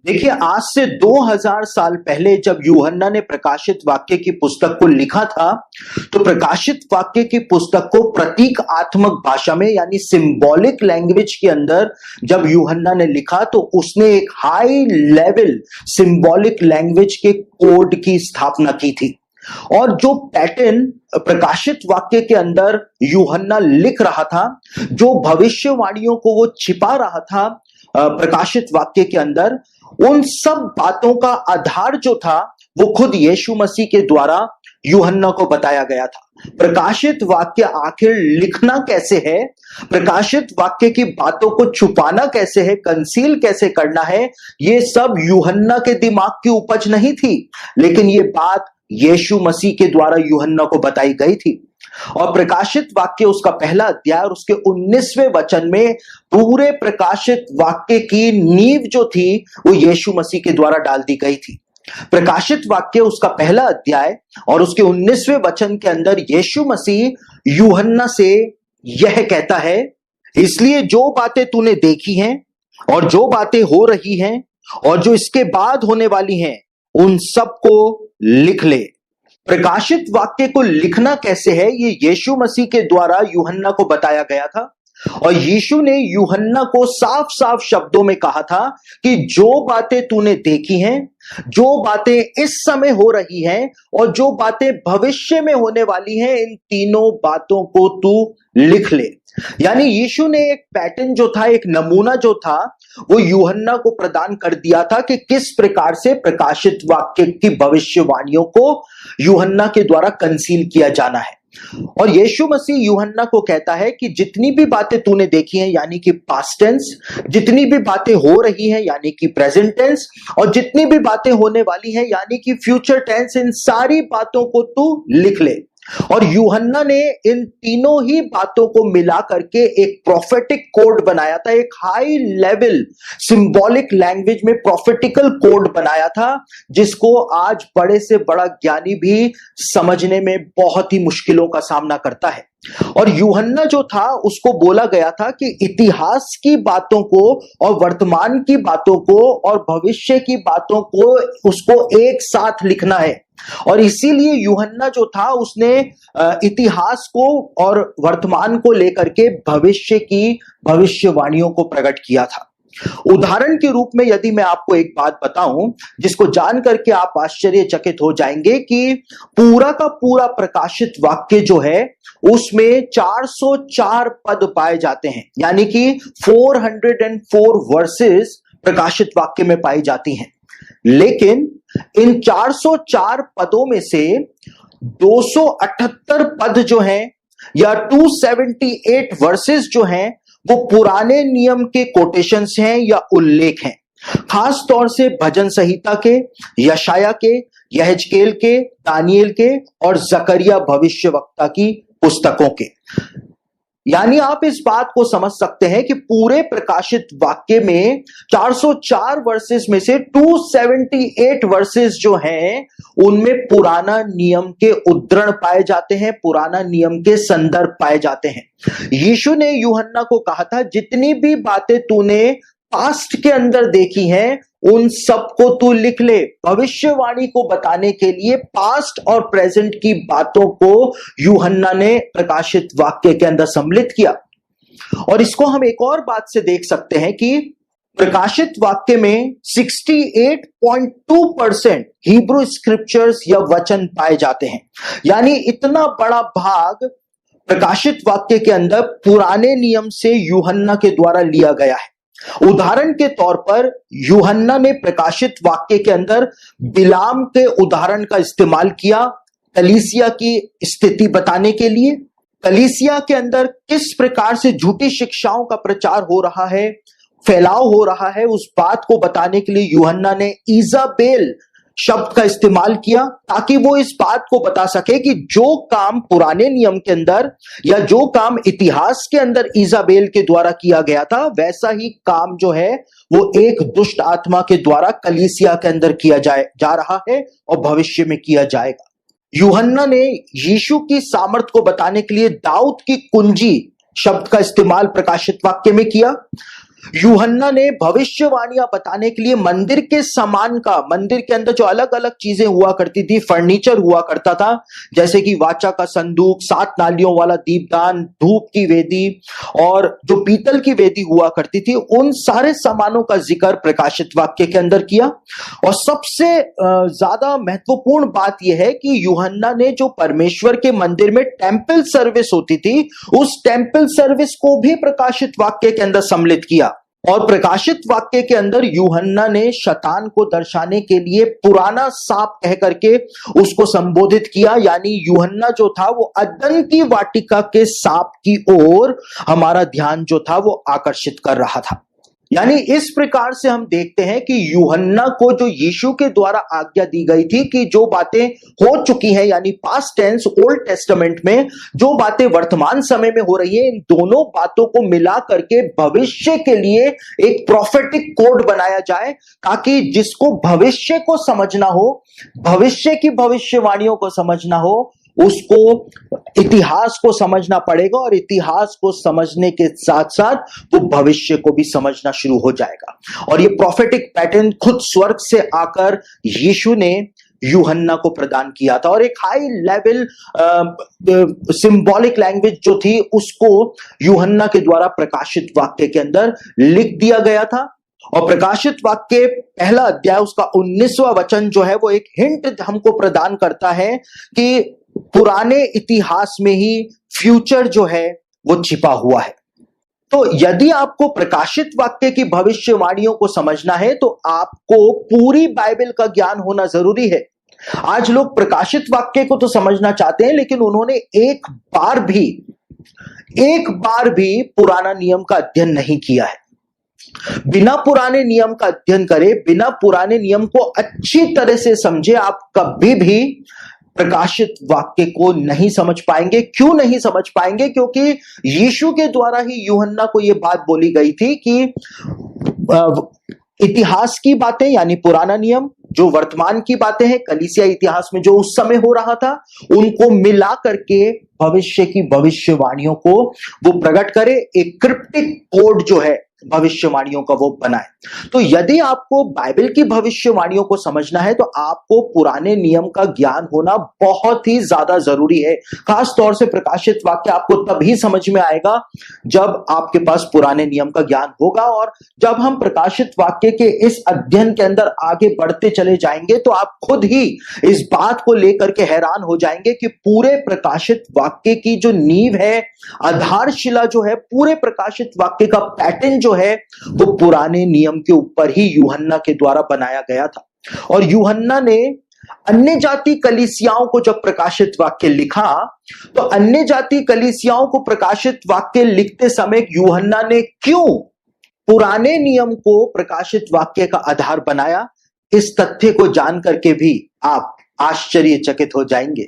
देखिए, आज से 2000 साल पहले जब यूहन्ना ने प्रकाशित वाक्य की पुस्तक को लिखा था, तो प्रकाशित वाक्य की पुस्तक को प्रतीकात्मक भाषा में यानी सिंबॉलिक लैंग्वेज के अंदर जब यूहन्ना ने लिखा, तो उसने एक हाई लेवल सिंबॉलिक लैंग्वेज के कोड की स्थापना की थी। और जो पैटर्न प्रकाशित वाक्य के अंदर यूहन्ना लिख रहा था, जो भविष्यवाणियों को वो छिपा रहा था प्रकाशित वाक्य के अंदर, उन सब बातों का आधार जो था वो खुद यीशु मसीह के द्वारा यूहन्ना को बताया गया था। प्रकाशित वाक्य आखिर लिखना कैसे है, प्रकाशित वाक्य की बातों को छुपाना कैसे है, कंसील कैसे करना है, ये सब यूहन्ना के दिमाग की उपज नहीं थी, लेकिन ये बात यीशु मसीह के द्वारा यूहन्ना को बताई गई थी। और प्रकाशित वाक्य उसका पहला अध्याय और उसके 19वें वचन में पूरे प्रकाशित वाक्य की नींव जो थी वो यीशु मसीह के द्वारा डाल दी गई थी। प्रकाशित वाक्य उसका पहला अध्याय और उसके 19वें वचन के अंदर यीशु मसीह यूहन्ना से यह कहता है, इसलिए जो बातें तूने देखी हैं और जो बातें हो रही हैं और जो इसके बाद होने वाली हैं, उन सबको लिख ले। प्रकाशित वाक्य को लिखना कैसे है, ये यीशु मसीह के द्वारा यूहन्ना को बताया गया था। और यीशु ने यूहन्ना को साफ साफ शब्दों में कहा था कि जो बातें तूने देखी हैं, जो बातें इस समय हो रही हैं और जो बातें भविष्य में होने वाली हैं, इन तीनों बातों को तू लिख ले। यानी यीशु ने एक पैटर्न जो था, एक नमूना जो था, वो यूहन्ना को प्रदान कर दिया था कि किस प्रकार से प्रकाशित वाक्य की भविष्यवाणियों को यूहन्ना के द्वारा कंसील किया जाना है। और यीशु मसीह यूहन्ना को कहता है कि जितनी भी बातें तूने देखी हैं यानी कि पास्ट टेंस, जितनी भी बातें हो रही हैं यानी कि प्रेजेंट टेंस, और जितनी भी बातें होने वाली हैं यानी कि फ्यूचर टेंस, इन सारी बातों को तू लिख ले। और यूहन्ना ने इन तीनों ही बातों को मिला करके एक प्रोफेटिक कोड बनाया था, एक हाई लेवल सिंबॉलिक लैंग्वेज में प्रोफेटिकल कोड बनाया था, जिसको आज बड़े से बड़ा ज्ञानी भी समझने में बहुत ही मुश्किलों का सामना करता है। और यूहन्ना जो था, उसको बोला गया था कि इतिहास की बातों को और वर्तमान की बातों को और भविष्य की बातों को उसको एक साथ लिखना है। और इसीलिए यूहन्ना जो था, उसने इतिहास को और वर्तमान को लेकर के भविष्य की भविष्यवाणियों को प्रकट किया था। उदाहरण के रूप में यदि मैं आपको एक बात बताऊं जिसको जान करके आप आश्चर्यचकित हो जाएंगे कि पूरा का पूरा प्रकाशित वाक्य जो है उसमें 404 पद पाए जाते हैं, यानी कि 404 वर्सेस प्रकाशित वाक्य में पाई जाती हैं। लेकिन इन 404 पदों में से 278 पद जो हैं या 278 वर्सेस जो हैं वो पुराने नियम के कोटेशंस हैं या उल्लेख हैं, खास तौर से भजन संहिता के, यशाया के, यहेजकेल के, दानियेल के और जकरिया भविष्यवक्ता की पुस्तकों के। यानी आप इस बात को समझ सकते हैं कि पूरे प्रकाशित वाक्य में 404 वर्सेस में से 278 वर्सेस जो हैं उनमें पुराना नियम के उद्धरण पाए जाते हैं, पुराना नियम के संदर्भ पाए जाते हैं। यीशु ने यूहन्ना को कहा था, जितनी भी बातें तूने पास्ट के अंदर देखी हैं उन सबको तू लिख ले। भविष्यवाणी को बताने के लिए पास्ट और प्रेजेंट की बातों को यूहन्ना ने प्रकाशित वाक्य के अंदर सम्मिलित किया। और इसको हम एक और बात से देख सकते हैं कि प्रकाशित वाक्य में 68.2% हिब्रू स्क्रिप्चर्स या वचन पाए जाते हैं। यानी इतना बड़ा भाग प्रकाशित वाक्य के अंदर पुराने नियम से यूहन्ना के द्वारा लिया गया है। उदाहरण के तौर पर यूहन्ना ने प्रकाशित वाक्य के अंदर बिलाम के उदाहरण का इस्तेमाल किया कलीसिया की स्थिति बताने के लिए। कलीसिया के अंदर किस प्रकार से झूठी शिक्षाओं का प्रचार हो रहा है, फैलाव हो रहा है, उस बात को बताने के लिए यूहन्ना ने इजाबेल शब्द का इस्तेमाल किया, ताकि वो इस बात को बता सके कि जो काम पुराने नियम के अंदर या जो काम इतिहास के अंदर इजाबेल के द्वारा किया गया था, वैसा ही काम जो है वो एक दुष्ट आत्मा के द्वारा कलीसिया के अंदर किया जा रहा है और भविष्य में किया जाएगा। यूहन्ना ने यीशु की सामर्थ को बताने के लिए दाऊद की कुंजी शब्द का इस्तेमाल प्रकाशित वाक्य में किया। यूहन्ना ने भविष्यवाणियां बताने के लिए मंदिर के सामान का, मंदिर के अंदर जो अलग अलग चीजें हुआ करती थी, फर्नीचर हुआ करता था, जैसे कि वाचा का संदूक, 7 नालियों वाला दीपदान, धूप की वेदी और जो पीतल की वेदी हुआ करती थी, उन सारे सामानों का जिक्र प्रकाशित वाक्य के अंदर किया। और सबसे ज्यादा महत्वपूर्ण बात यह है कि यूहन्ना ने जो परमेश्वर के मंदिर में टेंपल सर्विस होती थी, उस टेंपल सर्विस को भी प्रकाशित वाक्य के अंदर सम्मिलित किया। और प्रकाशित वाक्य के अंदर यूहन्ना ने शैतान को दर्शाने के लिए पुराना सांप कह करके उसको संबोधित किया, यानी यूहन्ना जो था वो अदन की वाटिका के सांप की ओर हमारा ध्यान जो था वो आकर्षित कर रहा था। यानी इस प्रकार से हम देखते हैं कि यूहन्ना को जो यीशु के द्वारा आज्ञा दी गई थी कि जो बातें हो चुकी हैं, यानी पास्ट टेंस ओल्ड टेस्टामेंट में, जो बातें वर्तमान समय में हो रही हैं, इन दोनों बातों को मिला करके भविष्य के लिए एक प्रोफेटिक कोड बनाया जाए, ताकि जिसको भविष्य को समझना हो, भविष्य की भविष्यवाणियों को समझना हो, उसको इतिहास को समझना पड़ेगा, और इतिहास को समझने के साथ साथ वो भविष्य को भी समझना शुरू हो जाएगा। और ये प्रोफेटिक पैटर्न खुद स्वर्ग से आकर यीशु ने यूहन्ना को प्रदान किया था। और एक हाई लेवल सिंबॉलिक लैंग्वेज जो थी उसको यूहन्ना के द्वारा प्रकाशित वाक्य के अंदर लिख दिया गया था। और प्रकाशित वाक्य पहला अध्याय उसका 19वां वचन जो है वो एक हिंट हमको प्रदान करता है कि पुराने इतिहास में ही फ्यूचर जो है वो छिपा हुआ है। तो यदि आपको प्रकाशित वाक्य की भविष्यवाणियों को समझना है तो आपको पूरी बाइबल का ज्ञान होना जरूरी है। आज लोग प्रकाशित वाक्य को तो समझना चाहते हैं, लेकिन उन्होंने एक बार भी पुराना नियम का अध्ययन नहीं किया है। बिना पुराने नियम का अध्ययन करे, बिना पुराने नियम को अच्छी तरह से समझे, आप कभी भी प्रकाशित वाक्य को नहीं समझ पाएंगे। क्यों नहीं समझ पाएंगे? क्योंकि यीशु के द्वारा ही यूहन्ना को यह बात बोली गई थी कि इतिहास की बातें, यानी पुराना नियम, जो वर्तमान की बातें हैं, कलीसिया इतिहास में जो उस समय हो रहा था, उनको मिला करके भविष्य की भविष्यवाणियों को वो प्रकट करे, एक क्रिप्टिक कोड जो है भविष्यवाणियों का वो बनाए। तो यदि आपको बाइबल की भविष्यवाणियों को समझना है तो आपको पुराने नियम का ज्ञान होना बहुत ही ज्यादा जरूरी है। खास तौर से प्रकाशित वाक्य आपको तभी समझ में आएगा जब आपके पास पुराने नियम का ज्ञान होगा। और जब हम प्रकाशित वाक्य के इस अध्ययन के अंदर आगे बढ़ते चले जाएंगे तो आप खुद ही इस बात को लेकर के हैरान हो जाएंगे कि पूरे प्रकाशित वाक्य की जो नींव है, आधारशिला जो है, पूरे प्रकाशित वाक्य का पैटर्न जो है वो पुराने नियम के ऊपर ही यूहन्ना के द्वारा बनाया गया था। और यूहन्ना ने अन्य जाति कलीसियाओं को जब प्रकाशित वाक्य लिखा तो अन्य जाति कलीसियाओं को प्रकाशित वाक्य लिखते समय यूहन्ना ने क्यों पुराने नियम को प्रकाशित वाक्य का आधार बनाया, इस तथ्य को जान करके भी आप आश्चर्यचकित हो जाएंगे।